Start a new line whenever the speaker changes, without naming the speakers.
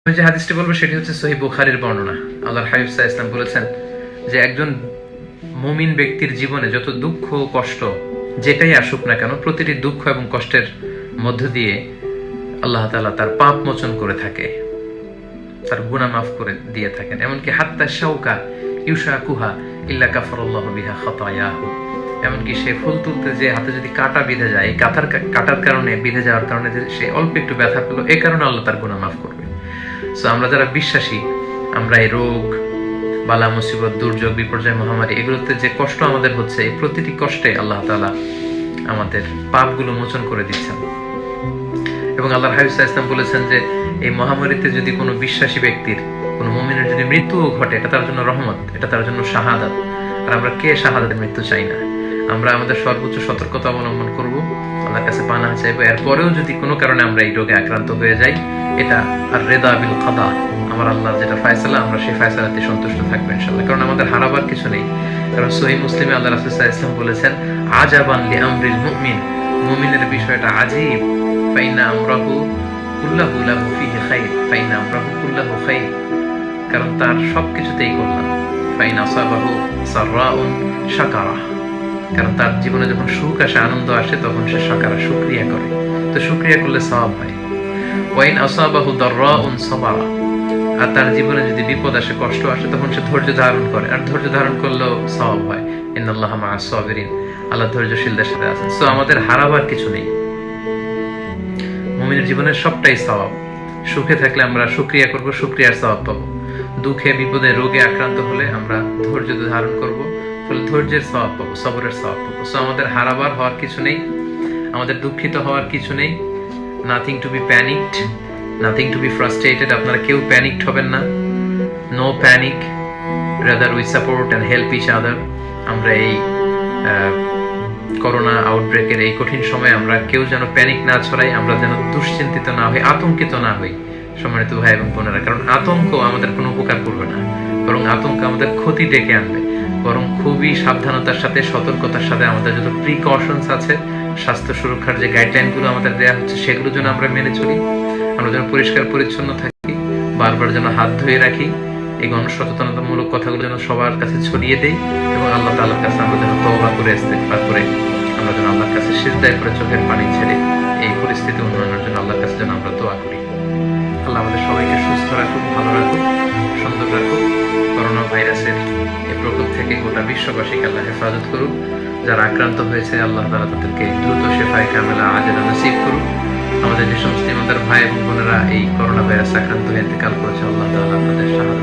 যে হাদিসটি বলবো সেটি হচ্ছে সহিহ বুখারীর বর্ণনা। আল্লাহর হাবিব সাল্লাল্লাহু আলাইহি ওয়াসাল্লাম বলেছেন যে একজন মুমিন ব্যক্তির জীবনে যত দুঃখ কষ্ট যেটাই আসুক না কেন, প্রতিটি দুঃখ এবং কষ্টের মধ্য দিয়ে আল্লাহ তাআলা তার পাপ মোচন করে থাকে, তার গুনাহ মাফ করে দিয়ে থাকেন। এমনকি হাত্তা শাওকা ইউশাকুহা ইল্লা কাফারাল্লাহু বিহা খাতায়াহু, এমনকি সে ফুল তুলতে যে হাতে যদি কাঁটা বিঁধে যায়, এই কাটার কারণে বিঁধে যাওয়ার কারণে সে অল্প একটু ব্যথা পেলো, এই কারণে আল্লাহ তার গুনাহ মাফ করবে। সো আমরা যারা বিশ্বাসী, আমরা এই রোগ বালা মুসিবত দুর্যোগ বিপর্যয় মহামারী এগুলোতে যে কষ্ট আমাদের হচ্ছে, এই প্রতিটি কষ্টে আল্লাহ তাআলা আমাদের পাপগুলো মোচন করে দিচ্ছেন। এবং আল্লাহর হাবিব সাল্লাল্লাহু আলাইহি ওয়াসাল্লাম বলেছেন যে এই মহামারীতে যদি কোনো বিশ্বাসী ব্যক্তির, কোনো মুমিনের যদি মৃত্যুও ঘটে, এটা তার জন্য রহমত, এটা তার জন্য শাহাদাত। আর আমরা কে শাহাদাতের মৃত্যু চাই না? আমরা আমাদের সর্বোচ্চ সতর্কতা অবলম্বন করব, আল্লাহর কাছে পানাহ চাইবো। এরপরেও যদি কোনো কারণে আমরা এই রোগে আক্রান্ত হয়ে যাই, এটা আর রেদা বিল কাদা, আমার আল্লাহর যেটা ফয়সালা, আমরা সেই ফয়সালাতে সন্তুষ্ট থাকবো ইনশাআল্লাহ। কারণ আমাদের হারাবার কিছু নেই। কারণ সহিহ মুসলিমে আল্লাহ রাসূল সাল্লাল্লাহু আলাইহি ওয়াসাল্লাম বলেছেন, আজাবান লিআমরিল মুমিন, মুমিনের বিষয়টা আজীব, ফাইনা আমরাহু কুল্লাহু লাহু ফিহি খাইর, ফাইনা আমরাহু কুল্লাহু খাইর, কারণ তার সবকিছুতেই কল্যাণ। ফাইন আসাবাহু সাররাউন শাকারা, কারণ তার জীবনে যখন সুখ আসে, আনন্দ আসে, তখন সে শাকারা শুকরিয়া করে, তো শুকরিয়া করলে সওয়াব হয়। ওয়াইন আসাবাহু দাররাউন সাবারা, আর তার জীবনে যদি বিপদ আসে, কষ্ট আসে, তখন সে ধৈর্য ধারণ করে, আর ধৈর্য ধারণ করলেও সওয়াব হয়। ইন্নাল্লাহা মা'আস সাবিরিন, আল্লাহ ধৈর্যশীলদের সাথে আছেন। সো আমাদের হারাবার কিছু নেই, মুমিনের জীবনের সবটাই সওয়াব। সুখে থাকলে আমরা শুকরিয়া করব, শুকরিয়ার সওয়াব পাবো। দুঃখে বিপদে রোগে আক্রান্ত হলে আমরা ধৈর্য ধারণ করব, ফলে ধৈর্যের সওয়াব পাবো, সবরের সওয়াব পাবো। সো আমাদের হারাবার হওয়ার কিছু নেই, আমাদের দুঃখিত হওয়ার কিছু নেই। Nothing to be panicked, nothing to be frustrated. আপনারা কেউ প্যানিকড হবেন না, no panic, rather we support and help each other. আমরা এই করোনা আউটব্রেকের এই কঠিন সময়ে আমরা কেউ যেন প্যানিক না ছড়াই, আমরা যেন দুশ্চিন্তিত না হই, আতঙ্কিত না হই সম্মানিত ভাই এবং বোনেরা। কারণ আতঙ্ক আমাদের কোনো উপকার করবে না, বরং আতঙ্ক আমাদের ক্ষতি ডেকে আনবে। বরং খুবই সাবধানতার সাথে, সতর্কতার সাথে আমাদের যত প্রিকশনস আছে, স্বাস্থ্য সুরক্ষার যে গাইডলাইনগুলো আমাদের দেওয়া হচ্ছে, সেগুলো যেন আমরা মেনে চলি। আমরা যেন পরিষ্কার পরিচ্ছন্ন থাকি, বারবার যেন হাত ধুয়ে রাখি, এই গণসচেতনতামূলক কথাগুলো যেন সবার কাছে ছড়িয়ে দেই, এবং আল্লাহ তাআলার কাছে আমরা যেন তওবা করে ইস্তিগফার করে, আমরা যেন আল্লাহর কাছে সিজদায় করে চোখের পানি ছেড়ে এই পরিস্থিতি উন্নয়নের জন্য আল্লাহর কাছে যেন আমরা দোয়া করি। আল্লাহ আমাদের সবাইকে সুস্থ রাখুক, ভালো রাখুক, সুন্দর রাখুক। করোনা ভাইরাসের এই প্রকোপ থেকে গোটা বিশ্ববাসীকে আল্লাহ হেফাজত করুক। যারা আক্রান্ত হয়েছে, আল্লাহ তাআলা তাদেরকে দ্রুত শেফায়ে কামেলা আজেলা নসিব করুক। আমাদের যে সমস্ত ইমানদার ভাই এবং বোনেরা এই করোনা ভাইরাস আক্রান্ত হয়ে ইন্তেকাল করেছে, আল্লাহ তাআলা তাদের শাহাদাত